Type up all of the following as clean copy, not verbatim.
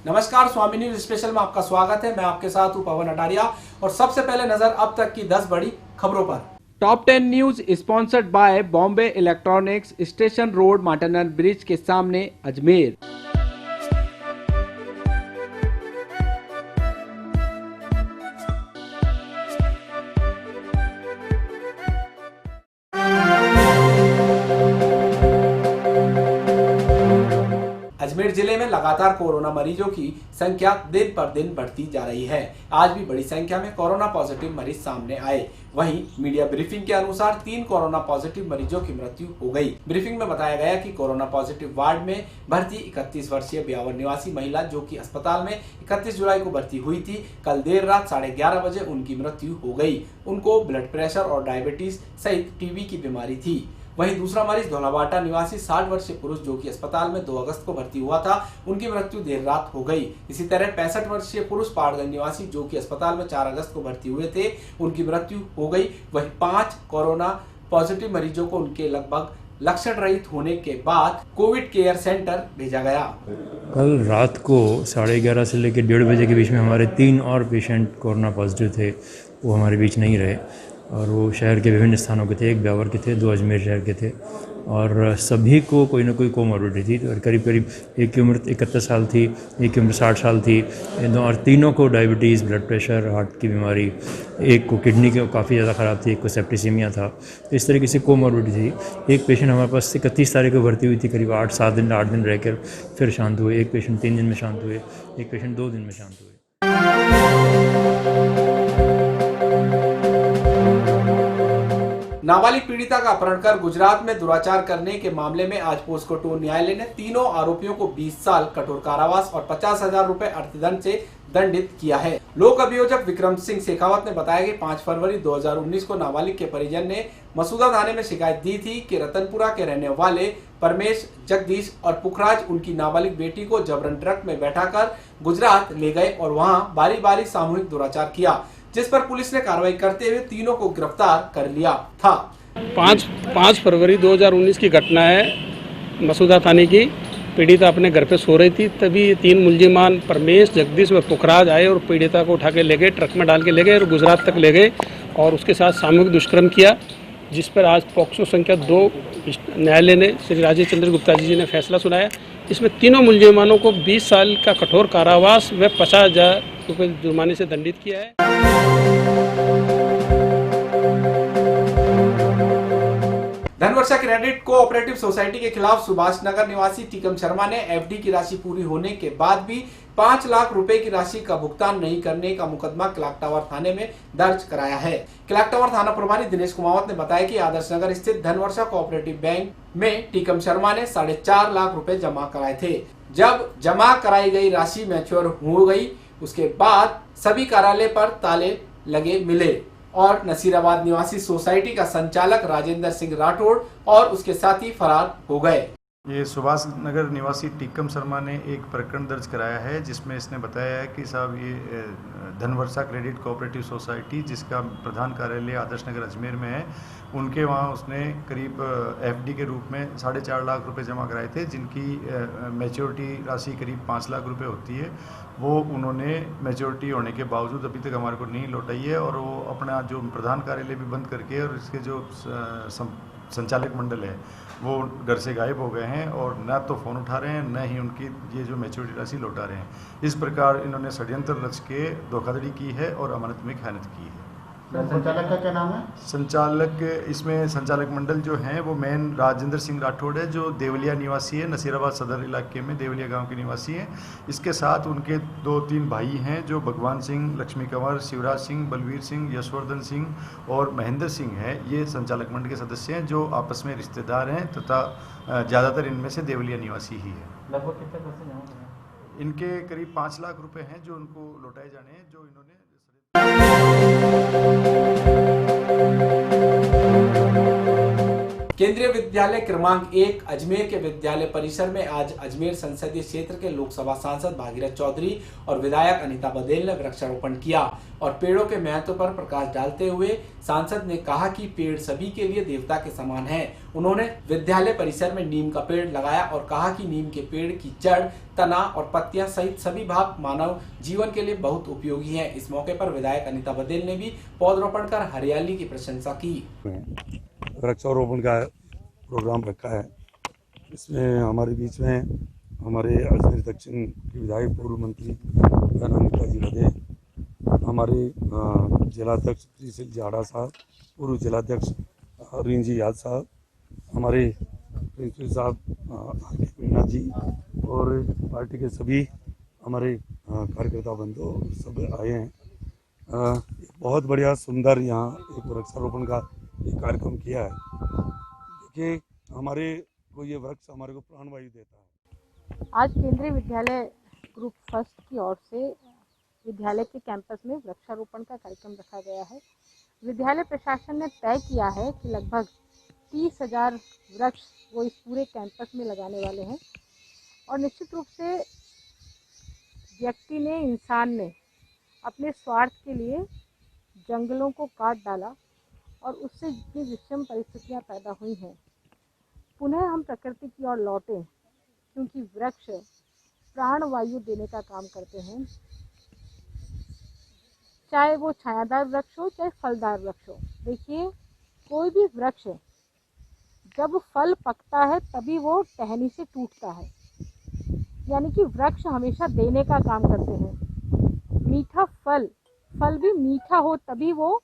नमस्कार, स्वामी news special में आपका स्वागत है। मैं आपके साथ हूं पवन अटारिया और सबसे पहले नजर अब तक की 10 बड़ी खबरों पर। Top 10 news sponsored by Bombay electronics, station road, माटनर ब्रिज के सामने, अजमेर। अजमेर जिले में लगातार कोरोना मरीजों की संख्या दिन पर दिन बढ़ती जा रही है। आज भी बड़ी संख्या में कोरोना पॉजिटिव मरीज सामने आए। वहीं मीडिया ब्रीफिंग के अनुसार 3 कोरोना पॉजिटिव मरीजों की मृत्यु हो गई। ब्रीफिंग में बताया गया कि कोरोना पॉजिटिव वार्ड में भर्ती 31 वर्षीय ब्यावर निवासी महिला, जो कि अस्पताल में 31 जुलाई को भर्ती हुई थी, कल देर रात 11:30 बजे उनकी मृत्यु हो गई। उनको ब्लड प्रेशर और डायबिटीज सहित टीबी की बीमारी थी। वहीं दूसरा मरीज धौलावाटा निवासी 60 वर्षीय पुरुष, जो कि अस्पताल में 2 अगस्त को भर्ती हुआ था, उनकी मृत्यु देर रात हो गई। इसी तरह 65 वर्षीय पुरुष पहाड़गंज निवासी, जो कि अस्पताल में 4 अगस्त को भर्ती हुए थे, उनकी मृत्यु हो गई। वहीं 5 कोरोना पॉजिटिव मरीजों को उनके लगभग लक्षण रहित होने के बाद कोविड केयर सेंटर भेजा गया। कल रात को 11:30 से लेकर 1:30 बजे के बीच में हमारे 3 और पेशेंट कोरोना पॉजिटिव थे, वो हमारे बीच नहीं रहे और वो शहर के विभिन्न स्थानों के थे। 1 ब्यावर के थे, 2 अजमेर शहर के थे और सभी को कोई ना कोई कोमॉर्बिडिटी थी। और करीब एक की उम्र 71 साल थी, एक की उम्र 60 साल थी और तीनों को डायबिटीज़, ब्लड प्रेशर, हार्ट की बीमारी, एक को किडनी की काफ़ी ज़्यादा ख़राब थी, एक को सेप्टिसीमिया था। तो इस तरीके से कोमॉर्बिडिटी थी। एक पेशेंट हमारे पास 31 तारीख को भर्ती हुई थी, करीब 8 दिन रहकर फिर शांत हुए। एक पेशेंट 3 दिन में शांत हुए, एक पेशेंट 2 दिन में शांत हुए। नाबालिग पीड़िता का अपहरण कर गुजरात में दुराचार करने के मामले में आज पोस्को न्यायालय ने तीनों आरोपियों को 20 साल कठोर कारावास और 50,000 रुपए अर्थदंड से दंडित किया है। लोक अभियोजक विक्रम सिंह शेखावत ने बताया कि 5 फरवरी 2019 को नाबालिग के परिजन ने मसूदा थाने में शिकायत दी थी कि रतनपुरा के रहने वाले परमेश, जगदीश और पुखराज उनकी नाबालिग बेटी को जबरन ट्रक में बैठाकर गुजरात ले गए और वहां बारी बारी सामूहिक दुराचार किया, जिस पर पुलिस ने कार्रवाई करते हुए तीनों को गिरफ्तार कर लिया था। 5 फरवरी 2019 की घटना है। मसूदा थाने की पीड़िता अपने घर पे सो रही थी, तभी 3 मुलजिमान परमेश, जगदीश व पुखराज आए और पीड़िता को उठा के ले गए, ट्रक में डाल के ले गए और गुजरात तक ले गए और उसके साथ सामूहिक दुष्कर्म किया, जिस पर आज पॉक्सो संख्या 2 न्यायालय ने श्री राजीव चंद्र गुप्ता जी ने फैसला सुनाया। इसमें तीनों मुलजिमानों को 20 साल का कठोर कारावास व 50,000 रुपये जुर्माने से दंडित किया है। धनवर्षा क्रेडिट कोऑपरेटिव सोसाइटी के खिलाफ सुभाष नगर निवासी टीकम शर्मा ने एफडी की राशि पूरी होने के बाद भी 5 लाख रुपए की राशि का भुगतान नहीं करने का मुकदमा क्लॉक टावर थाने में दर्ज कराया है। क्लॉक टावर थाना प्रभारी दिनेश कुमावत ने बताया कि आदर्श नगर स्थित धनवर्षा कोऑपरेटिव बैंक में टीकम शर्मा ने 4.5 लाख रुपए जमा कराए थे। जब जमा कराई गई राशि मैच्योर हो गई, उसके बाद सभी कार्यालय पर ताले लगे मिले और नसीराबाद निवासी सोसाइटी का संचालक राजेंद्र सिंह राठौड़ और उसके साथी फरार हो गए। ये सुभाष नगर निवासी टीकम शर्मा ने एक प्रकरण दर्ज कराया है, जिसमें इसने बताया है कि साहब ये धनवर्षा क्रेडिट कोऑपरेटिव सोसाइटी, जिसका प्रधान कार्यालय आदर्श नगर अजमेर में है, उनके वहाँ उसने करीब एफडी के रूप में 4.5 लाख रुपए जमा कराए थे, जिनकी मैच्योरिटी राशि करीब 5 लाख रुपए होती है। वो उन्होंने मैच्योरिटी होने के बावजूद अभी तक हमारे को नहीं लौटाई है और वो अपना जो प्रधान कार्यालय भी बंद करके और इसके जो संचालक मंडल है वो घर से गायब हो गए हैं और न तो फ़ोन उठा रहे हैं, न ही उनकी ये जो मैच्योरिटी राशि लौटा रहे हैं। इस प्रकार इन्होंने षड्यंत्र रच के धोखाधड़ी की है और अमानत में खयानत की है। संचालक का क्या नाम है? संचालक, इसमें संचालक मंडल जो हैं वो मेन राजेंद्र सिंह राठौड़ है, जो देवलिया निवासी है, नसीराबाद सदर इलाके में देवलिया गांव के निवासी हैं। इसके साथ उनके 2-3 भाई हैं, जो भगवान सिंह, लक्ष्मी कंवर, शिवराज सिंह, बलवीर सिंह, यशवर्धन सिंह और महेंद्र सिंह है। ये संचालक मंडल के सदस्य हैं, जो आपस में रिश्तेदार हैं तथा ज़्यादातर इनमें से देवलिया निवासी ही है। लगभग कितने पैसे जमा कराए? इनके करीब 5 लाख रुपए हैं जो उनको लौटाए जाने हैं, जो इन्होंने केंद्रीय विद्यालय क्रमांक 1 अजमेर के विद्यालय परिसर में आज अजमेर संसदीय क्षेत्र के लोकसभा सांसद भागीरथ चौधरी और विधायक अनीता बदेल ने वृक्षारोपण किया और पेड़ों के महत्व पर प्रकाश डालते हुए सांसद ने कहा कि पेड़ सभी के लिए देवता के समान है। उन्होंने विद्यालय परिसर में नीम का पेड़ लगाया और कहा कि नीम के पेड़ की जड़, तना और पत्तियां सहित सभी भाग मानव जीवन के लिए बहुत उपयोगी हैं। इस मौके पर विधायक अनीता बदेल ने भी पौधरोपण कर हरियाली की प्रशंसा की। वृक्षारोपण का प्रोग्राम रखा है। इसमें हमारे बीच में हमारे अजमेर दक्षिण के विधायक पूर्व मंत्री अनीता जी बदेल, हमारे जिलाध्यक्ष प्रिंसिपल जाड़ा साहब, पूर्व जिलाध्यक्ष रिंजी याद साहब, हमारे प्रिंसिपल साहब मीना जी और पार्टी के सभी हमारे कार्यकर्ता बंधु सब आए हैं। बहुत बढ़िया सुंदर यहाँ एक वृक्षारोपण का एक कार्यक्रम किया है। देखिए हमारे को ये वृक्ष हमारे को प्राणवायु देता है। आज केंद्रीय विद्यालय ग्रुप फर्स्ट की ओर से विद्यालय के कैंपस में वृक्षारोपण का कार्यक्रम रखा गया है। विद्यालय प्रशासन ने तय किया है कि लगभग 30,000 वृक्ष वो इस पूरे कैंपस में लगाने वाले हैं और निश्चित रूप से व्यक्ति ने, इंसान ने अपने स्वार्थ के लिए जंगलों को काट डाला और उससे जितनी विषम परिस्थितियां पैदा हुई हैं, पुनः हम प्रकृति की ओर लौटें, क्योंकि वृक्ष प्राण वायु देने का काम करते हैं। चाहे वो छायादार वृक्ष हो, चाहे फलदार वृक्ष हो। देखिए, कोई भी वृक्ष जब फल पकता है तभी वो टहनी से टूटता है, यानी कि वृक्ष हमेशा देने का काम करते हैं। मीठा फल भी मीठा हो तभी वो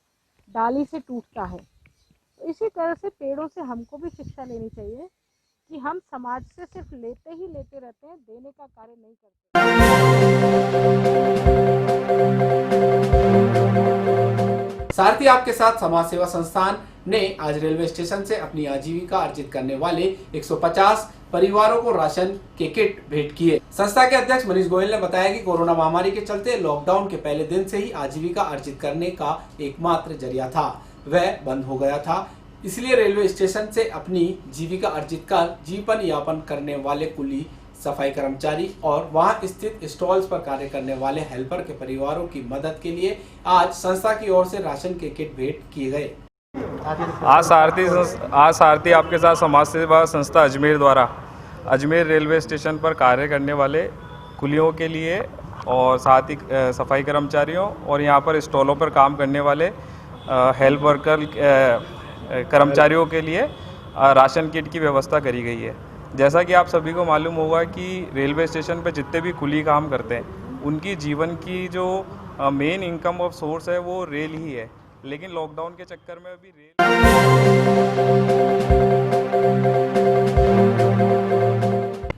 डाली से टूटता है। तो इसी तरह से पेड़ों से हमको भी शिक्षा लेनी चाहिए कि हम समाज से सिर्फ लेते ही लेते रहते हैं, देने का कार्य नहीं करते। सारथी आपके साथ समाज सेवा संस्थान ने आज रेलवे स्टेशन से अपनी आजीविका अर्जित करने वाले 150 परिवारों को राशन के किट भेंट किए। संस्था के अध्यक्ष मनीष गोयल ने बताया कि कोरोना महामारी के चलते लॉकडाउन के पहले दिन से ही आजीविका अर्जित करने का एकमात्र जरिया था, वह बंद हो गया था। इसलिए रेलवे स्टेशन से अपनी जीविका अर्जित कर जीवन यापन करने वाले कुली, सफाई कर्मचारी और वहां स्थित स्टॉल्स पर कार्य करने वाले हेल्पर के परिवारों की मदद के लिए आज संस्था की ओर से राशन के किट भेंट किए गए। आज सारथी आपके साथ समाज सेवा संस्था अजमेर द्वारा अजमेर रेलवे स्टेशन पर कार्य करने वाले कुलियों के लिए और साथ ही सफाई कर्मचारियों और यहाँ पर स्टॉलों पर काम करने वाले हेल्प वर्कर कर्मचारियों के लिए राशन किट की व्यवस्था करी गई है। जैसा कि आप सभी को मालूम होगा कि रेलवे स्टेशन पर जितने भी कुली काम करते हैं उनकी जीवन की जो मेन इनकम ऑफ सोर्स है वो रेल ही है, लेकिन लॉकडाउन के चक्कर में अभी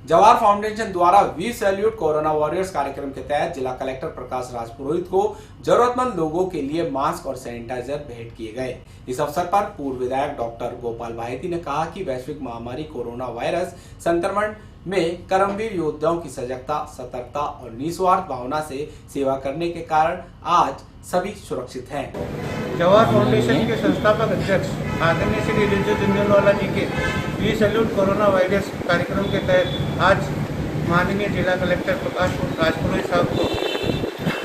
जवाहर फाउंडेशन द्वारा वी सैल्यूट कोरोना वॉरियर्स कार्यक्रम के तहत जिला कलेक्टर प्रकाश राज पुरोहित को जरूरतमंद लोगों के लिए मास्क और सैनिटाइजर भेंट किए गए। इस अवसर पर पूर्व विधायक डॉक्टर गोपाल भायती ने कहा कि वैश्विक महामारी कोरोना वायरस संक्रमण में कर्मवीर योद्धाओं की सजगता, सतर्कता और निस्वार्थ भावना से सेवा करने के कारण आज सभी सुरक्षित हैं। जवाहर फाउंडेशन के संस्थापक अध्यक्ष आदरणीय श्री रिजू झुंझुनवाला जी के वी सैल्यूट कोरोना वायरस कार्यक्रम के तहत आज माननीय जिला कलेक्टर प्रकाश राज पुरोहित साहब को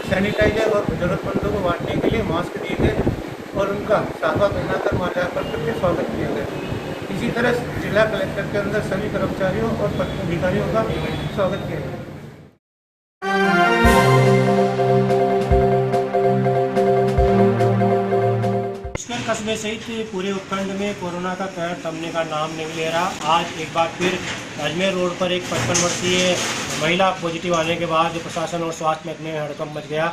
सैनिटाइजर और जरूरतमंदों को बांटने के लिए मास्क दिए गए और उनका साफा पहनाकर माल्यार्पण करके स्वागत किया गया। इसी तरह जिला कलेक्टर के अंदर सभी कर्मचारियों और अधिकारियों का स्वागत किया गया। कस्बे सहित पूरे उपखंड में कोरोना का कहर थमने का नाम नहीं ले रहा। आज एक बार फिर अजमेर रोड पर एक 55 वर्षीय महिला पॉजिटिव आने के बाद प्रशासन और स्वास्थ्य महकमे में हड़कंप मच गया।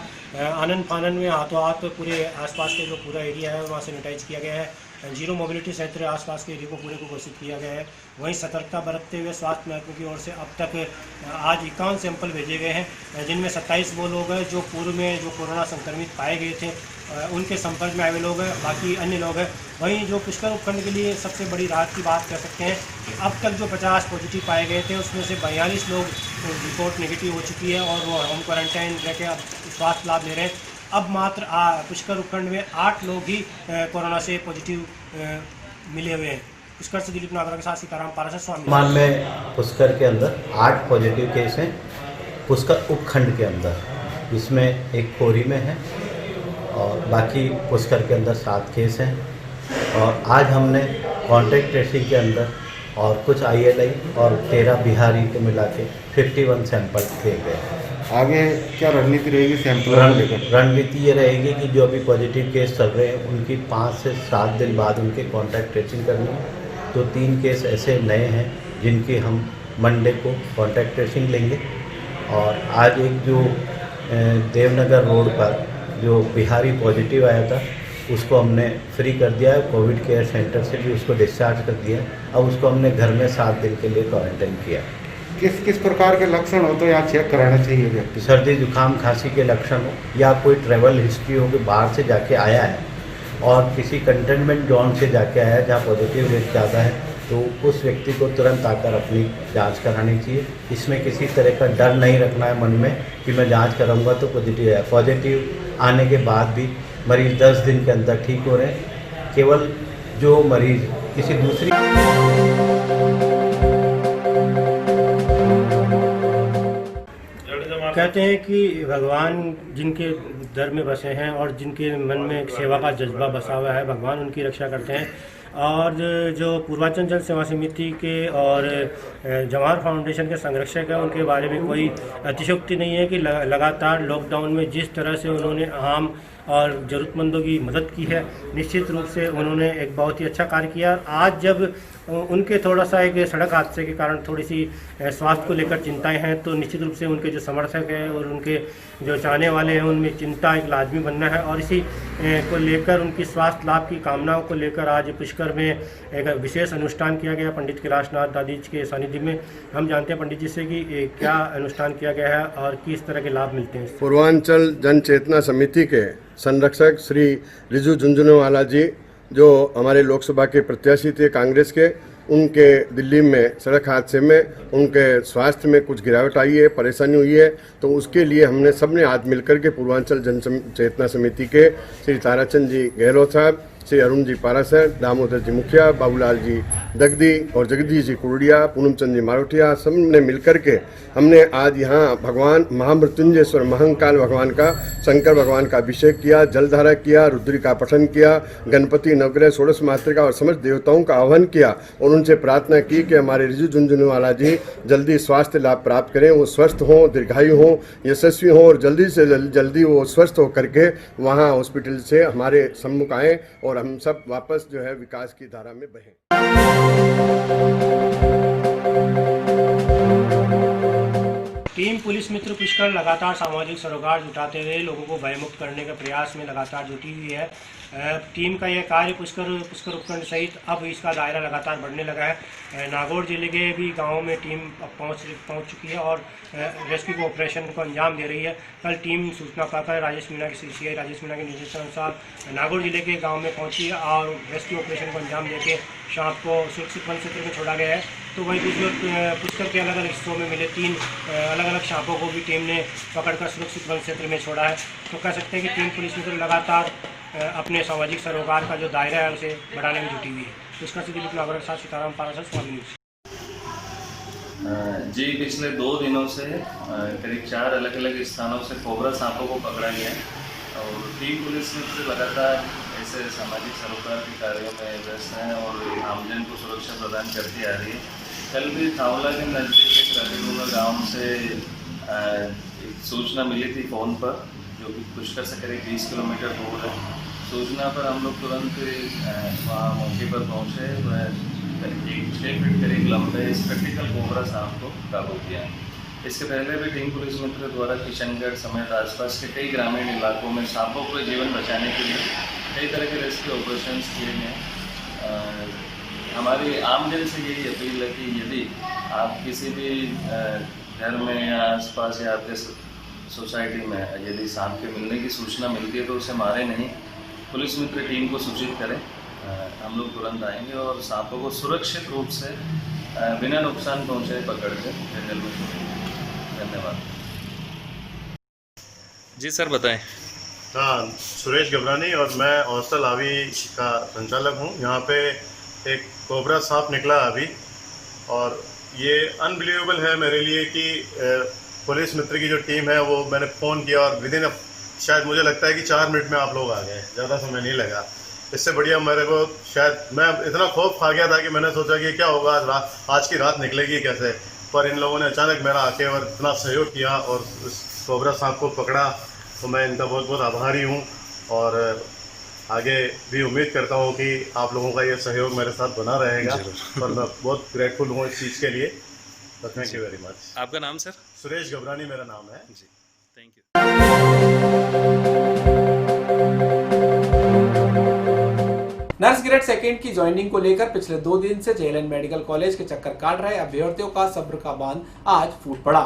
आनंद फानन में हाथों हाथ पूरे आसपास के जो पूरा एरिया है वहाँ सैनिटाइज किया गया है। जीरो मोबिलिटी क्षेत्र आसपास के एरिया को पूरे को घोषित किया गया है। वहीं सतर्कता बरतते हुए स्वास्थ्य महकमे की ओर से अब तक आज 51 सैंपल भेजे गए हैं, जिनमें 27 वो लोग हैं जो पूर्व में जो कोरोना संक्रमित पाए गए थे उनके संपर्क में आए हुए लोग हैं, बाकी अन्य लोग हैं। वहीं जो पुष्कर उपखंड के लिए सबसे बड़ी राहत की बात कर सकते हैं कि अब तक जो 50 पॉजिटिव पाए गए थे उसमें से 42 लोग रिपोर्ट नेगेटिव हो चुकी है और वो होम क्वारंटाइन रह के अब स्वास्थ्य लाभ ले रहे हैं। अब मात्र पुष्कर उपखंड में 8 लोग ही कोरोना से पॉजिटिव मिले हुए हैं। पुष्कर से दिलीप नागरा के साथ सीताराम पाराशर स्वामी। वर्तमान में पुष्कर के अंदर 8 पॉजिटिव केस हैं पुष्कर उपखंड के अंदर, इसमें एक खोरी में है और बाकी पुष्कर के अंदर 7 केस हैं। और आज हमने कॉन्टैक्ट ट्रेसिंग के अंदर और कुछ ILI और 13 बिहारी को मिला के 51 सैंपल लिए गए। आगे क्या रणनीति रहेगी सैंपल लेकर? रणनीति ये रहेगी कि जो अभी पॉजिटिव केस चल रहे हैं उनकी 5 से 7 दिन बाद उनके कॉन्टैक्ट ट्रेसिंग करनी है। तो 3 केस ऐसे नए हैं जिनकी हम मंडे को कॉन्टैक्ट ट्रेसिंग लेंगे। और आज एक जो देवनगर रोड पर जो बिहारी पॉजिटिव आया था उसको हमने फ्री कर दिया है, कोविड केयर सेंटर से भी उसको डिस्चार्ज कर दिया है। अब उसको हमने घर में 7 दिन के लिए क्वारंटाइन किया। किस किस प्रकार के लक्षण हो तो यहाँ चेक कराना चाहिए व्यक्ति? सर्दी जुकाम खांसी के लक्षण हो या कोई ट्रैवल हिस्ट्री हो कि बाहर से जाके आया है और किसी कंटेनमेंट जोन से जाके आया है जहाँ पॉजिटिव रेट ज़्यादा है, तो उस व्यक्ति को तुरंत आकर अपनी जांच करानी चाहिए। इसमें किसी तरह का डर नहीं रखना है मन में कि मैं जांच कराऊंगा तो पॉजिटिव है। पॉजिटिव आने के बाद भी मरीज 10 दिन के अंदर ठीक हो रहे हैं। केवल जो मरीज किसी दूसरी कहते हैं कि भगवान जिनके दर में बसे हैं और जिनके मन में एक सेवा का जज्बा बसा हुआ है, भगवान उनकी रक्षा करते हैं। और जो पूर्वांचल जन सेवा समिति के और जवाहर फाउंडेशन के संरक्षक हैं उनके बारे में कोई अतिशयोक्ति नहीं है कि लगातार लॉकडाउन में जिस तरह से उन्होंने आम और ज़रूरतमंदों की मदद की है, निश्चित रूप से उन्होंने एक बहुत ही अच्छा कार्य किया। आज जब उनके थोड़ा सा एक सड़क हादसे के कारण थोड़ी सी स्वास्थ्य को लेकर चिंताएं हैं, तो निश्चित रूप से उनके जो समर्थक हैं और उनके जो चाहने वाले हैं उनमें चिंता एक लाजमी बनना है। और इसी को लेकर उनकी स्वास्थ्य लाभ की कामनाओं को लेकर आज पुष्कर में एक विशेष अनुष्ठान किया गया पंडित कैलाशनाथ दादी के सानिध्य में। हम जानते हैं पंडित जी से कि क्या अनुष्ठान किया गया है और किस तरह के लाभ मिलते हैं। पूर्वांचल जन चेतना समिति के संरक्षक श्री रिजू झुंझुनवाला जी, जो हमारे लोकसभा के प्रत्याशी थे कांग्रेस के, उनके दिल्ली में सड़क हादसे में उनके स्वास्थ्य में कुछ गिरावट आई है, परेशानी हुई है। तो उसके लिए हमने सबने आज मिलकर के पूर्वांचल जन चेतना समिति के श्री ताराचंद जी गहलोत साहब, श्री अरुण जी पारासर, दामोदर जी मुखिया, बाबूलाल जी दगदी और जगदीश जी कुरडिया, पूनमचंद जी मारोटिया, सब ने मिलकर के हमने आज यहाँ भगवान महामृत्युंजयेश्वर महंकाल भगवान का, शंकर भगवान का अभिषेक किया, जलधारा किया, रुद्री का पठन किया, गणपति नवग्रह षोडश मातृका और समस्त देवताओं का आह्वान किया और उनसे प्रार्थना की कि हमारे रिजू झुंझुनवाला जी जल्दी स्वास्थ्य लाभ प्राप्त करें, वो स्वस्थ हों, दीर्घायु हों, यशस्वी हों और जल्दी से जल्दी वो स्वस्थ हो करके वहाँ हॉस्पिटल से हमारे सम्मुख आएँ और हम सब वापस जो है विकास की धारा में बहें। टीम पुलिस मित्र पुष्कर लगातार सामाजिक सरोकार जुटाते हुए लोगों को भयमुक्त करने के प्रयास में लगातार जुटी हुई है। टीम का यह कार्य पुष्कर उपखंड सहित अब इसका दायरा लगातार बढ़ने लगा है। नागौर जिले के भी गांवों में टीम अब पहुंच चुकी है और रेस्क्यू ऑपरेशन को अंजाम दे रही है। कल टीम सूचना पाकर राजेश मीणा के CCI राजेश मीणा के निर्देशानुसार नागौर जिले के गाँव में पहुँची और रेस्क्यू ऑपरेशन को अंजाम देके सांप को सुरक्षित वन क्षेत्र में छोड़ा गया है। तो वही पुष्कर के अलग अलग हिस्सों में मिले 3 अलग अलग सांपों को भी टीम ने पकड़कर सुरक्षित वन क्षेत्र में छोड़ा है। तो कह सकते हैं कि टीम पुलिस मित्र लगातार अपने सामाजिक सरोकार का जो दायरा है उसे बढ़ाने में जुटी हुई है। पुष्कर से दिलीप नागरा के साथ सीताराम पारासर स्वामी न्यूज़। जी, पिछले 2 दिनों से करीब 4 अलग अलग स्थानों से कोबरा सांपों को पकड़ा गया है और टीम पुलिस मित्र लगातार ऐसे सामाजिक सरोकार के कार्यों में व्यस्त हैं और आमजन को सुरक्षा प्रदान करती आ रही है। कल भी थावला के नज़दीक एक राजगुड़ा गाँव से एक सूचना मिली थी फ़ोन पर, जो कि पुष्कर से करीब 20 किलोमीटर दूर है। सूचना पर हम लोग तुरंत वहाँ मौके पर पहुँचे। एक 6 फीट करीब लंबे स्पेक्टिकल कोबरा सांप को काबू किया। इसके पहले भी टीम पुलिस मित्र द्वारा किशनगढ़ समेत आसपास के कई ग्रामीण इलाकों में सांपों को जीवन बचाने के लिए कई तरह के रेस्क्यू ऑपरेशंस किए गए। हमारी आमजन से यही अपील है कि यदि आप किसी भी घर में या आसपास या आपके सोसाइटी में यदि सांप के मिलने की सूचना मिलती है तो उसे मारे नहीं, पुलिस मित्र टीम को सूचित करें। हम लोग तुरंत आएंगे और सांपों को सुरक्षित रूप से बिना नुकसान पहुंचे पकड़ के जंगल में छोड़ेंगे। धन्यवाद। जी सर बताएं। हाँ, सुरेश घबरानी और मैं हॉस्टल आवी का संचालक हूँ। यहाँ पे एक कोबरा सांप निकला अभी, और ये अनबिलीवेबल है मेरे लिए कि पुलिस मित्र की जो टीम है वो मैंने फ़ोन किया और विदिन शायद मुझे लगता है कि 4 मिनट में आप लोग आ गए, ज़्यादा समय नहीं लगा। इससे बढ़िया मेरे को शायद मैं इतना खौफ खा गया था कि मैंने सोचा कि क्या होगा, आज की रात निकलेगी कैसे, पर इन लोगों ने अचानक मेरा आके और इतना सहयोग किया और उस कोबरा सांप को पकड़ा, तो मैं इनका बहुत बहुत आभारी हूँ। और आगे भी उम्मीद करता हूँ कि आप लोगों का ये सहयोग मेरे साथ बना रहेगा और मैं बहुत ग्रेटफुल हूँ इस चीज़ के लिए। Thank you very much. आपका नाम सर? सुरेश घबरानी मेरा नाम है जी। Thank you. Nurse grade second की ज्वाइनिंग को लेकर पिछले 2 दिन से जेएलएन मेडिकल कॉलेज के चक्कर काट रहे अभ्यर्थियों का सब्र का बांध आज फूट पड़ा।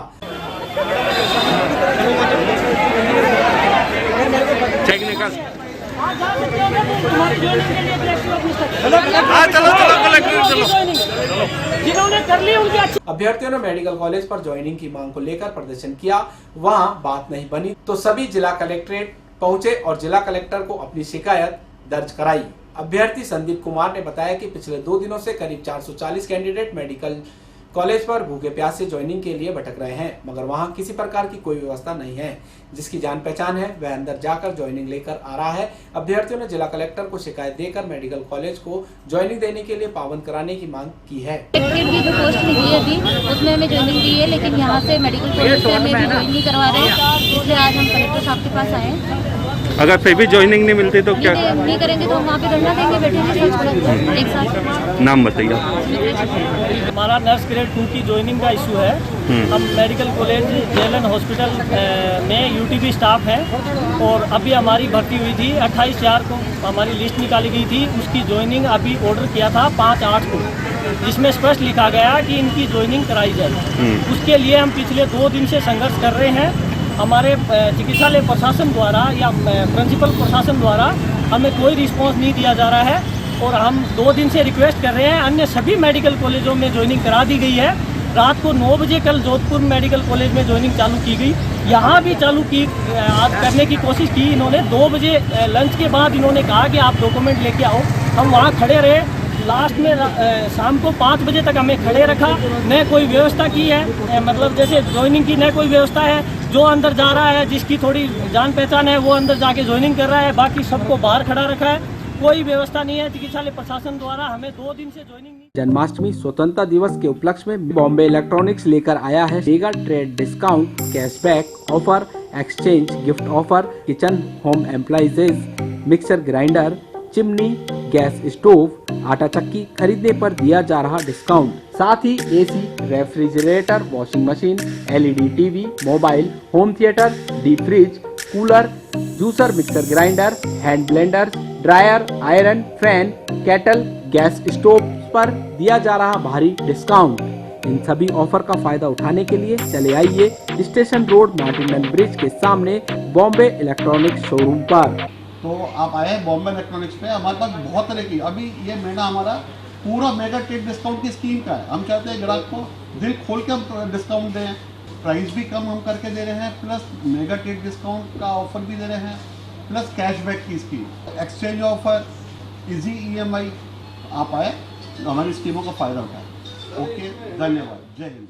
अभ्यर्थियों ने मेडिकल कॉलेज पर ज्वाइनिंग की मांग को लेकर प्रदर्शन किया, वहां बात नहीं बनी तो सभी जिला कलेक्ट्रेट पहुंचे और जिला कलेक्टर को अपनी शिकायत दर्ज कराई। अभ्यर्थी संदीप कुमार ने बताया कि पिछले 2 दिनों से करीब 440 कैंडिडेट मेडिकल कॉलेज पर भूखे प्यासे ज्वाइनिंग के लिए भटक रहे हैं, मगर वहां किसी प्रकार की कोई व्यवस्था नहीं है। जिसकी जान पहचान है वह अंदर जाकर ज्वाइनिंग लेकर आ रहा है। अभ्यर्थियों ने जिला कलेक्टर को शिकायत देकर मेडिकल कॉलेज को ज्वाइनिंग देने के लिए पाबंद कराने की मांग की है। की जो पोस्ट निकली अभी उसमें हमें ज्वाइनिंग दी है, लेकिन यहाँ से मेडिकल कॉलेज से हमें भी ज्वाइन नहीं करवा रहे, इसलिए आज हम कलेक्टर साहब के पास आए। अगर फिर भी ज्वाइनिंग नहीं मिलती तो क्या नहीं करेंगे तो हम वहाँ पे धरना देंगे, बैठेंगे एक साथ। नाम बताइए। हमारा नर्स ग्रेड 2 की ज्वाइनिंग का इशू है। हम मेडिकल कॉलेज जेएलएन हॉस्पिटल में यूटीबी स्टाफ हैं और अभी हमारी भर्ती हुई थी 28/4 को हमारी लिस्ट निकाली गई थी। उसकी ज्वाइनिंग अभी ऑर्डर किया था 5/8 को, जिसमें स्पष्ट लिखा गया कि इनकी ज्वाइनिंग कराई जाए। उसके लिए हम पिछले 2 दिन से संघर्ष कर रहे हैं। हमारे चिकित्सालय प्रशासन द्वारा या प्रिंसिपल प्रशासन द्वारा हमें कोई रिस्पांस नहीं दिया जा रहा है और हम 2 दिन से रिक्वेस्ट कर रहे हैं। अन्य सभी मेडिकल कॉलेजों में ज्वाइनिंग करा दी गई है। रात को 9 बजे कल जोधपुर मेडिकल कॉलेज में ज्वाइनिंग चालू की गई, यहाँ भी चालू की आज करने की कोशिश की इन्होंने। 2 बजे लंच के बाद इन्होंने कहा कि आप डॉक्यूमेंट लेके आओ। हम वहाँ खड़े रहे, लास्ट में शाम को 5 बजे तक हमें खड़े रखा। न कोई व्यवस्था की है, मतलब जैसे ज्वाइनिंग की न कोई व्यवस्था है। जो अंदर जा रहा है, जिसकी थोड़ी जान पहचान है, वो अंदर जाके ज्वाइनिंग कर रहा है, बाकी सबको बाहर खड़ा रखा है। कोई व्यवस्था नहीं है चिकित्सालय प्रशासन द्वारा। हमें 2 दिन से ज्वाइनिंग नहीं। जन्माष्टमी स्वतंत्रता दिवस के उपलक्ष्य में बॉम्बे इलेक्ट्रॉनिक्स लेकर आया है mega trade discount, cashback offer, exchange gift offer, kitchen home appliances, mixer grinder, chimney, gas stove, आटा चक्की खरीदने पर दिया जा रहा डिस्काउंट। साथ ही AC, refrigerator, washing machine, LED TV, mobile, home theatre, deep fridge, cooler, juicer, mixer grinder, hand blender, dryer, iron, fan, kettle, gas stove पर दिया जा रहा भारी डिस्काउंट। इन सभी ऑफर का फायदा उठाने के लिए चले आइए स्टेशन रोड मार्टिनल ब्रिज के सामने बॉम्बे इलेक्ट्रॉनिक्स शोरूम पर। तो आप आए हैं बॉम्बे इलेक्ट्रॉनिक्स पे। हमारे पास बहुत तरह की अभी ये महीना हमारा पूरा मेगा ट्रेड डिस्काउंट की स्कीम का है। हम चाहते हैं ग्राहक को दिल खोल के हम डिस्काउंट दें, प्राइस भी कम हम करके दे रहे हैं, प्लस मेगा ट्रेड डिस्काउंट का ऑफर भी दे रहे हैं, प्लस कैशबैक की scheme, exchange offer, easy EMI। आप आए हमारी स्कीमों का फ़ायदा उठाएं। ओके, धन्यवाद, जय हिंद।